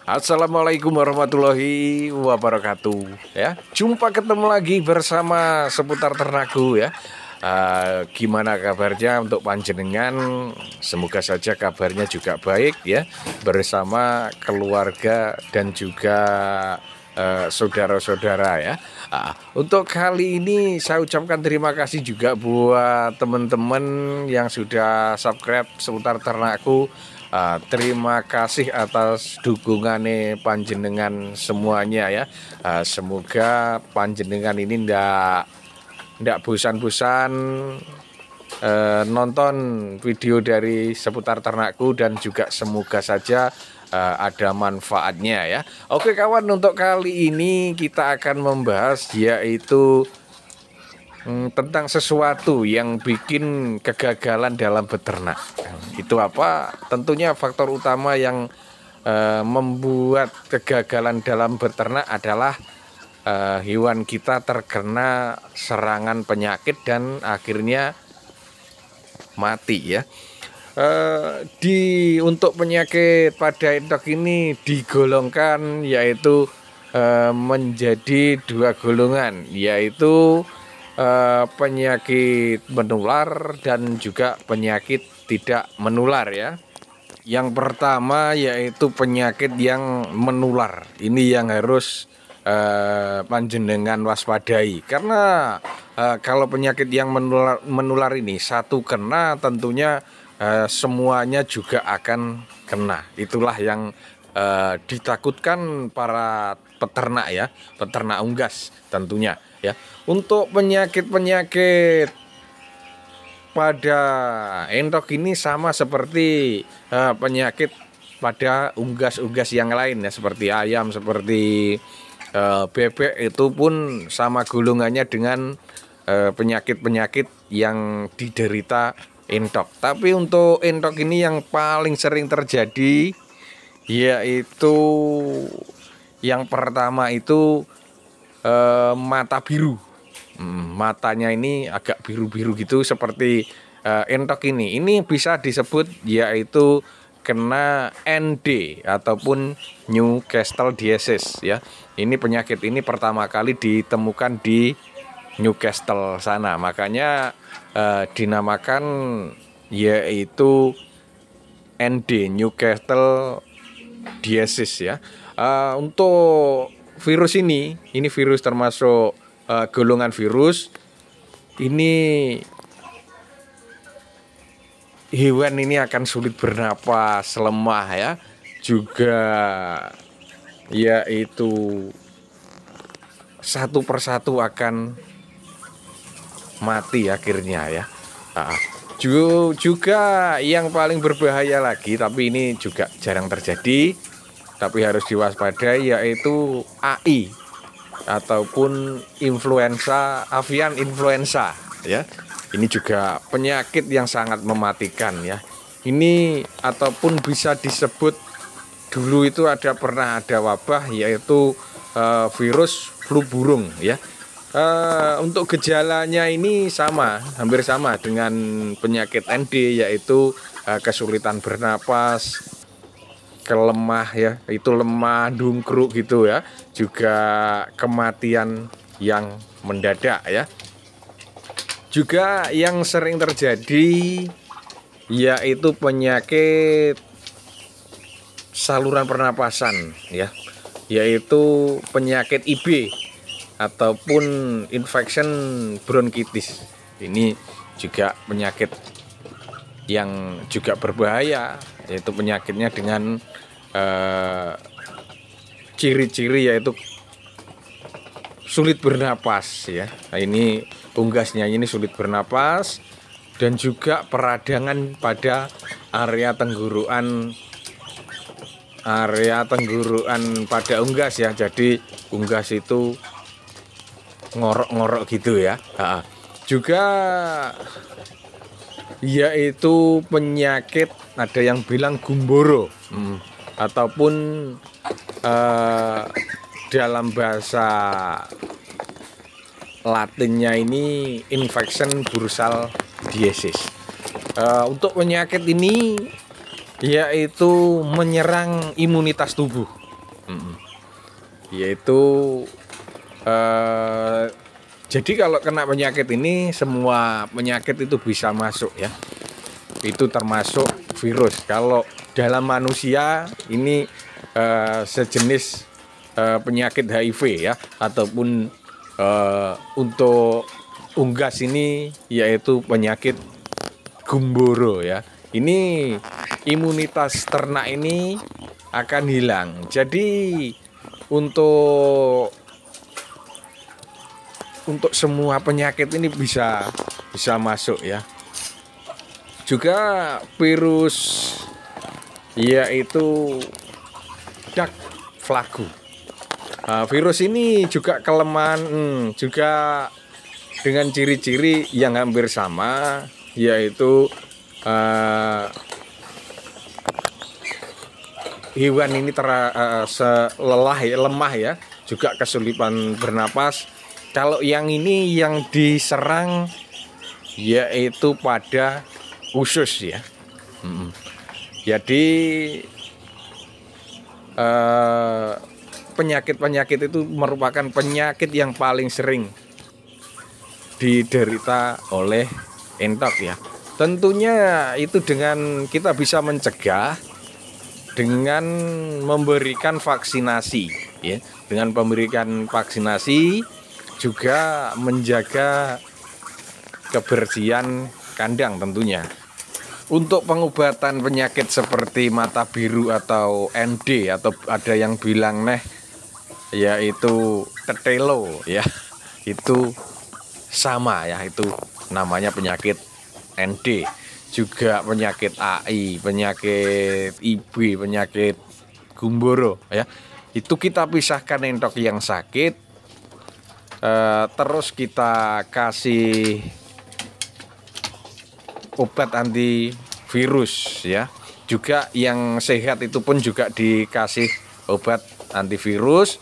Assalamualaikum warahmatullahi wabarakatuh. Ya, jumpa ketemu lagi bersama seputar ternakku ya. Gimana kabarnya untuk panjenengan? Semoga saja kabarnya juga baik ya, bersama keluarga dan juga saudara-saudara ya. Untuk kali ini saya ucapkan terima kasih juga buat teman-teman yang sudah subscribe seputar ternakku. Terima kasih atas dukungannya panjenengan semuanya ya. Semoga panjenengan ini ndak bosan-bosan nonton video dari seputar ternakku, dan juga semoga saja ada manfaatnya ya. Oke kawan, untuk kali ini kita akan membahas yaitu tentang sesuatu yang bikin kegagalan dalam beternak. Itu apa? Tentunya faktor utama yang membuat kegagalan dalam beternak adalah hewan kita terkena serangan penyakit dan akhirnya mati ya. Untuk penyakit pada entok ini digolongkan yaitu menjadi dua golongan, yaitu penyakit menular dan juga penyakit tidak menular ya. Yang pertama yaitu penyakit yang menular. Ini yang harus panjenengan waspadai, karena kalau penyakit yang menular ini satu kena, tentunya semuanya juga akan kena. Itulah yang ditakutkan para peternak ya, peternak unggas tentunya ya. Untuk penyakit-penyakit pada entok ini sama seperti penyakit pada unggas-unggas yang lain ya, seperti ayam, seperti bebek, itu pun sama golongannya dengan penyakit-penyakit yang diderita entok. Tapi untuk entok ini yang paling sering terjadi yaitu yang pertama itu mata biru. Matanya ini agak biru-biru gitu seperti entok ini. Ini bisa disebut yaitu kena ND ataupun Newcastle disease ya. Ini penyakit ini pertama kali ditemukan di Newcastle sana. Makanya dinamakan yaitu ND, Newcastle disease ya. Untuk virus ini virus termasuk golongan virus. Ini hewan ini akan sulit bernapas, lemah ya, juga yaitu satu persatu akan mati akhirnya ya. Juga yang paling berbahaya lagi, tapi ini juga jarang terjadi, tapi harus diwaspadai, yaitu AI ataupun influenza, avian influenza ya. Ini juga penyakit yang sangat mematikan ya. Ini ataupun bisa disebut dulu itu pernah ada wabah yaitu virus flu burung ya. Untuk gejalanya ini hampir sama dengan penyakit ND, yaitu kesulitan bernapas, kelemah ya, itu lemah, dungkruk gitu ya, juga kematian yang mendadak ya. Juga yang sering terjadi yaitu penyakit saluran pernapasan ya, yaitu penyakit IB ataupun infection bronkitis. Ini juga penyakit yang juga berbahaya, yaitu penyakitnya dengan ciri-ciri yaitu sulit bernapas ya. Nah, ini unggasnya ini sulit bernapas, dan juga peradangan pada area tenggorokan pada unggas ya. Jadi unggas itu ngorok-ngorok gitu ya. Juga yaitu penyakit, ada yang bilang gumboro ataupun dalam bahasa Latinnya ini infection bursal disease. Untuk penyakit ini yaitu menyerang imunitas tubuh Yaitu jadi kalau kena penyakit ini, semua penyakit itu bisa masuk ya. Itu termasuk virus. Kalau dalam manusia ini sejenis penyakit HIV ya, ataupun untuk unggas ini yaitu penyakit gumboro ya. Ini imunitas ternak ini akan hilang. Jadi untuk semua penyakit ini bisa masuk ya. Juga virus yaitu Duck Flagu. Virus ini juga kelemahan juga dengan ciri-ciri yang hampir sama, yaitu hewan ini lemah ya, juga kesulitan bernapas. Kalau yang ini yang diserang yaitu pada usus ya. Jadi penyakit-penyakit itu merupakan penyakit yang paling sering diderita oleh entok ya. Tentunya itu dengan kita bisa mencegah dengan memberikan vaksinasi ya. Dengan memberikan vaksinasi juga menjaga kebersihan kandang tentunya. Untuk pengobatan penyakit seperti mata biru atau ND atau ada yang bilang yaitu tetelo ya, itu sama ya, itu namanya penyakit ND. Juga penyakit AI, penyakit IB, penyakit gumboro ya, itu kita pisahkan entok yang sakit, terus kita kasih obat antivirus ya. Juga yang sehat itu pun juga dikasih obat antivirus.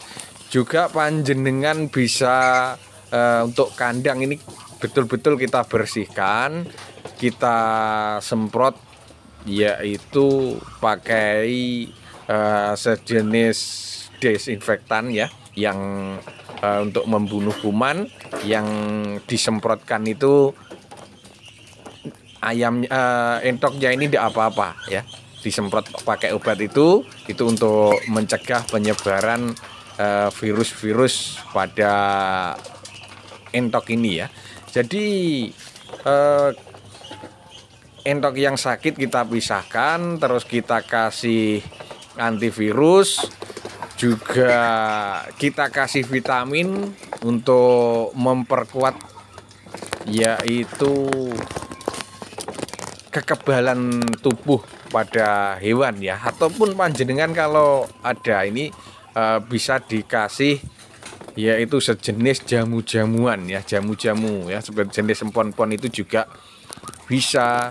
Juga panjenengan bisa untuk kandang ini betul-betul kita bersihkan, kita semprot yaitu pakai sejenis desinfektan ya, yang untuk membunuh kuman. Yang disemprotkan itu entoknya ini tidak apa-apa ya, disemprot pakai obat itu untuk mencegah penyebaran virus-virus pada entok ini ya. Jadi entok yang sakit kita pisahkan, terus kita kasih antivirus, juga kita kasih vitamin untuk memperkuat yaitu kekebalan tubuh pada hewan ya. Ataupun panjenengan kalau ada ini bisa dikasih yaitu sejenis jamu-jamuan ya, jamu-jamu ya, seperti jenis empon-empon itu juga bisa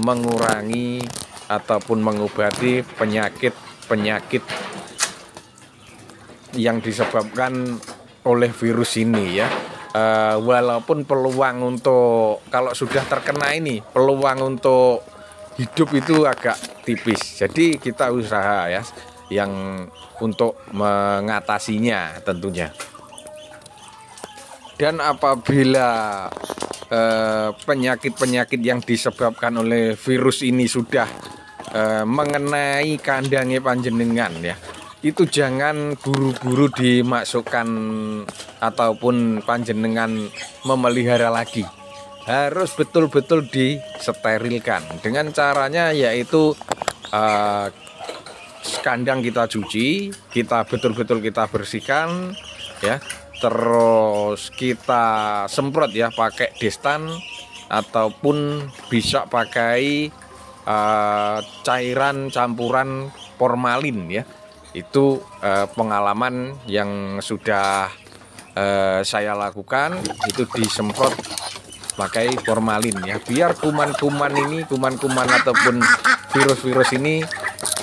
mengurangi ataupun mengobati penyakit yang disebabkan oleh virus ini ya. Walaupun peluang untuk kalau sudah terkena ini, peluang untuk hidup itu agak tipis. Jadi kita usaha ya yang untuk mengatasinya tentunya. Dan apabila penyakit-penyakit yang disebabkan oleh virus ini sudah mengenai kandangnya panjenengan ya, itu jangan buru-buru dimasukkan ataupun panjenengan memelihara lagi. Harus betul-betul disterilkan. Dengan caranya yaitu kandang kita cuci, kita betul-betul kita bersihkan ya. Terus kita semprot ya pakai destan ataupun bisa pakai cairan campuran formalin ya. Itu pengalaman yang sudah saya lakukan, itu disemprot pakai formalin ya, biar kuman-kuman ataupun virus-virus ini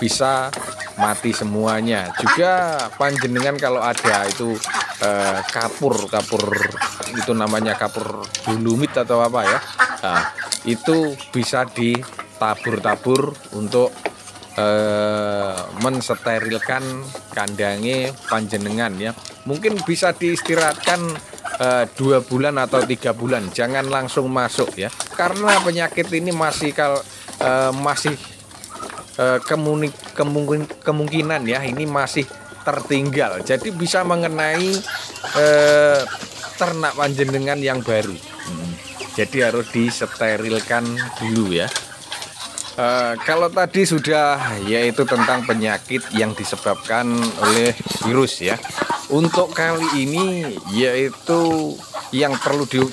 bisa mati semuanya. Juga panjenengan kalau ada itu kapur itu namanya kapur bulumit atau apa ya, nah, itu bisa ditabur-tabur untuk mensterilkan kandangnya panjenengan ya. Mungkin bisa diistirahatkan 2 bulan atau 3 bulan, jangan langsung masuk ya, karena penyakit ini masih masih kemungkinan ya ini masih tertinggal, jadi bisa mengenai ternak panjenengan yang baru. Jadi harus disterilkan dulu ya. Kalau tadi sudah yaitu tentang penyakit yang disebabkan oleh virus ya. Untuk kali ini yaitu yang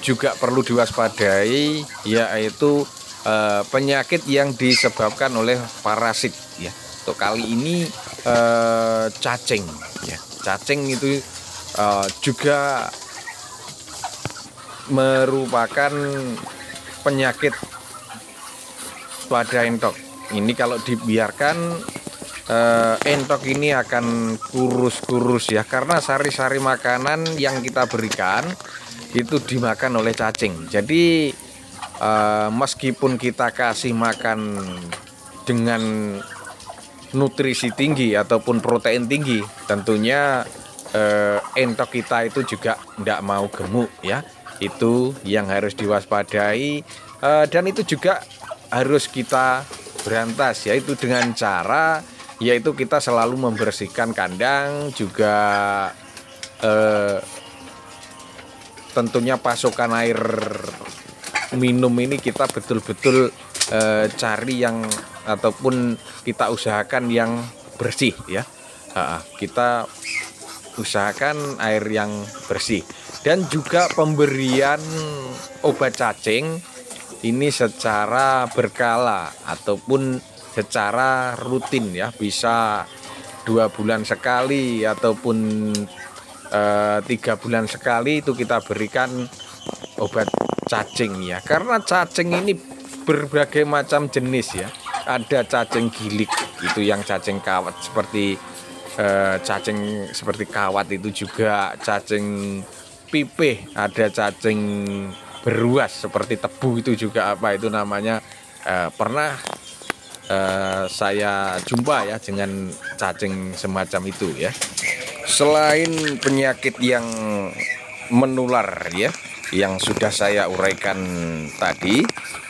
juga perlu diwaspadai yaitu penyakit yang disebabkan oleh parasit ya. Untuk kali ini cacing ya. Cacing itu juga merupakan penyakit pada entok. Ini kalau dibiarkan entok ini akan kurus-kurus ya, karena sari-sari makanan yang kita berikan itu dimakan oleh cacing. Jadi meskipun kita kasih makan dengan nutrisi tinggi ataupun protein tinggi, tentunya entok kita itu juga tidak mau gemuk ya. Itu yang harus diwaspadai, dan itu juga harus kita berantas, yaitu dengan cara yaitu kita selalu membersihkan kandang, juga tentunya pasokan air minum ini kita betul-betul cari yang ataupun kita usahakan yang bersih ya. Kita usahakan air yang bersih, dan juga pemberian obat cacing ini secara berkala ataupun secara rutin ya, bisa 2 bulan sekali ataupun 3 bulan sekali itu kita berikan obat cacing ya, karena cacing ini berbagai macam jenis ya. Ada cacing gilik, itu yang cacing kawat seperti cacing seperti kawat, itu juga cacing pipih, ada cacing beruas seperti tebu, itu juga apa itu namanya, pernah saya jumpa ya dengan cacing semacam itu ya. Selain penyakit yang menular ya, yang sudah saya uraikan tadi,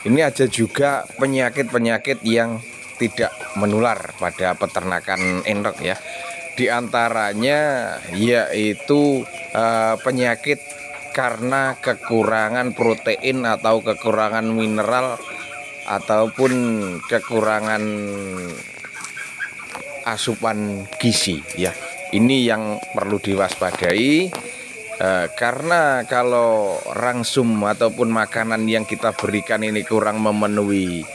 ini ada juga penyakit-penyakit yang tidak menular pada peternakan entok ya. Di antaranya yaitu penyakit karena kekurangan protein atau kekurangan mineral ataupun kekurangan asupan gizi ya. Ini yang perlu diwaspadai, karena kalau rangsum ataupun makanan yang kita berikan ini kurang memenuhi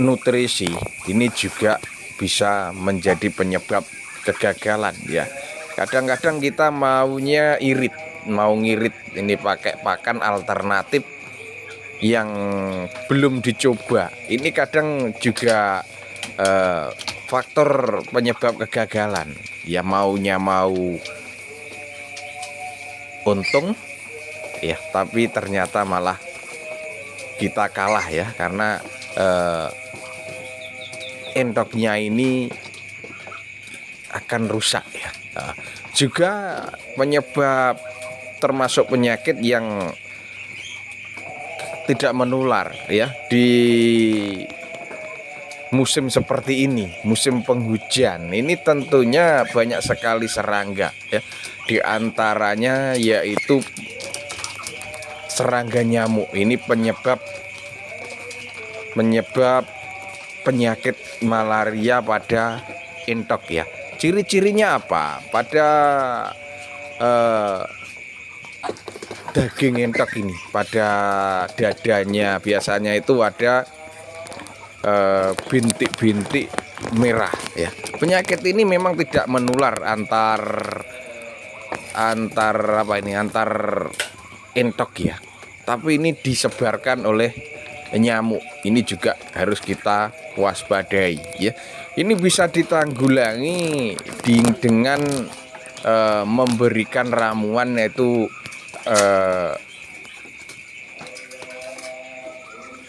nutrisi, ini juga bisa menjadi penyebab kegagalan ya. Kadang-kadang kita maunya mau ngirit ini pakai pakan alternatif yang belum dicoba. Ini kadang juga faktor penyebab kegagalan ya. Maunya mau untung ya, tapi ternyata malah kita kalah ya, karena entoknya ini akan rusak ya. Juga penyebab termasuk penyakit yang tidak menular ya di musim seperti ini, musim penghujan ini tentunya banyak sekali serangga ya. Di antaranya yaitu serangga nyamuk. Ini penyebab penyakit malaria pada entok ya. Ciri-cirinya apa? Pada daging entok ini, pada dadanya biasanya itu ada bintik-bintik merah ya. Penyakit ini memang tidak menular antar entok ya, tapi ini disebarkan oleh nyamuk. Ini juga harus kita waspadai ya. Ini bisa ditanggulangi dengan memberikan ramuan, yaitu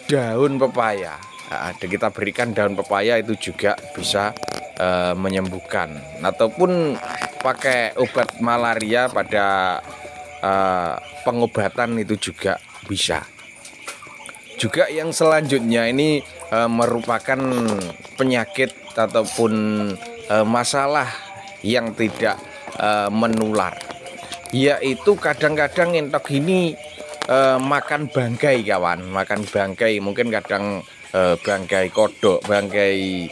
daun pepaya. Kita berikan daun pepaya itu juga bisa menyembuhkan, ataupun pakai obat malaria pada pengobatan itu juga bisa. Juga yang selanjutnya ini merupakan penyakit ataupun masalah yang tidak menular, yaitu kadang-kadang entok ini makan bangkai kawan, makan bangkai, mungkin kadang bangkai kodok, bangkai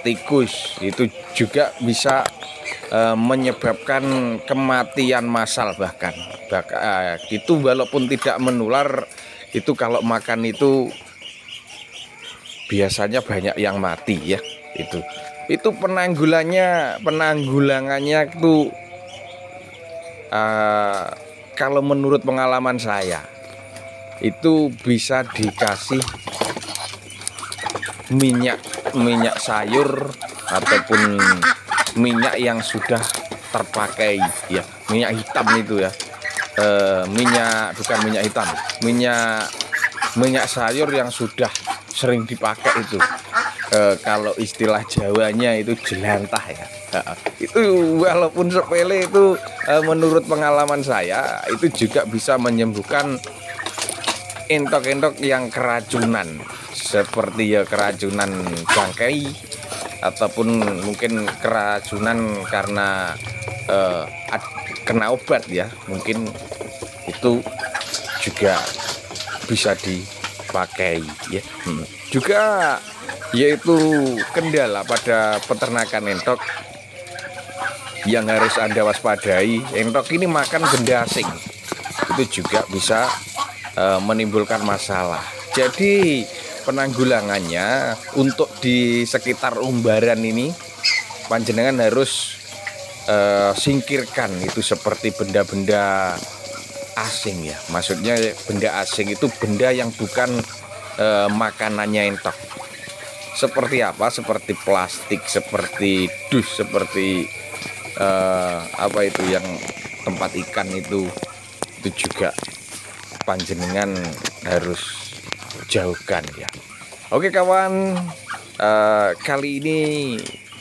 tikus, itu juga bisa menyebabkan kematian massal bahkan itu walaupun tidak menular, itu kalau makan itu biasanya banyak yang mati ya. Itu penanggulangannya itu kalau menurut pengalaman saya itu bisa dikasih minyak sayur ataupun minyak yang sudah terpakai ya, minyak hitam itu ya, bukan minyak hitam, minyak sayur yang sudah sering dipakai itu, kalau istilah Jawanya itu jelantah ya. Itu walaupun sepele, itu menurut pengalaman saya itu juga bisa menyembuhkan entok-entok yang keracunan, seperti ya keracunan bangkai ataupun mungkin keracunan karena kena obat ya, mungkin itu juga bisa dipakai ya. Juga yaitu kendala pada peternakan entok yang harus Anda waspadai, entok ini makan benda asing, itu juga bisa menimbulkan masalah. Jadi penanggulangannya untuk di sekitar umbaran ini panjenengan harus singkirkan itu seperti benda-benda asing ya. Maksudnya benda asing itu benda yang bukan makanannya entok. Seperti apa? Seperti plastik, seperti dus, seperti itu yang tempat ikan itu juga panjenengan harus jauhkan ya. Oke kawan, kali ini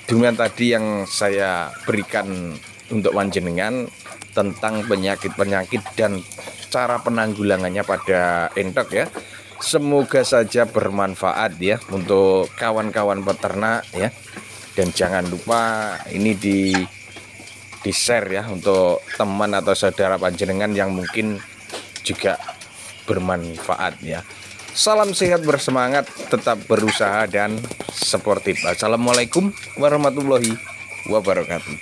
dengan tadi yang saya berikan untuk panjenengan tentang penyakit-penyakit dan cara penanggulangannya pada entok ya. Semoga saja bermanfaat ya untuk kawan-kawan peternak ya. Dan jangan lupa ini di share ya untuk teman atau saudara panjenengan yang mungkin juga bermanfaat ya. Salam sehat, bersemangat, tetap berusaha dan sportif. Assalamualaikum warahmatullahi wabarakatuh.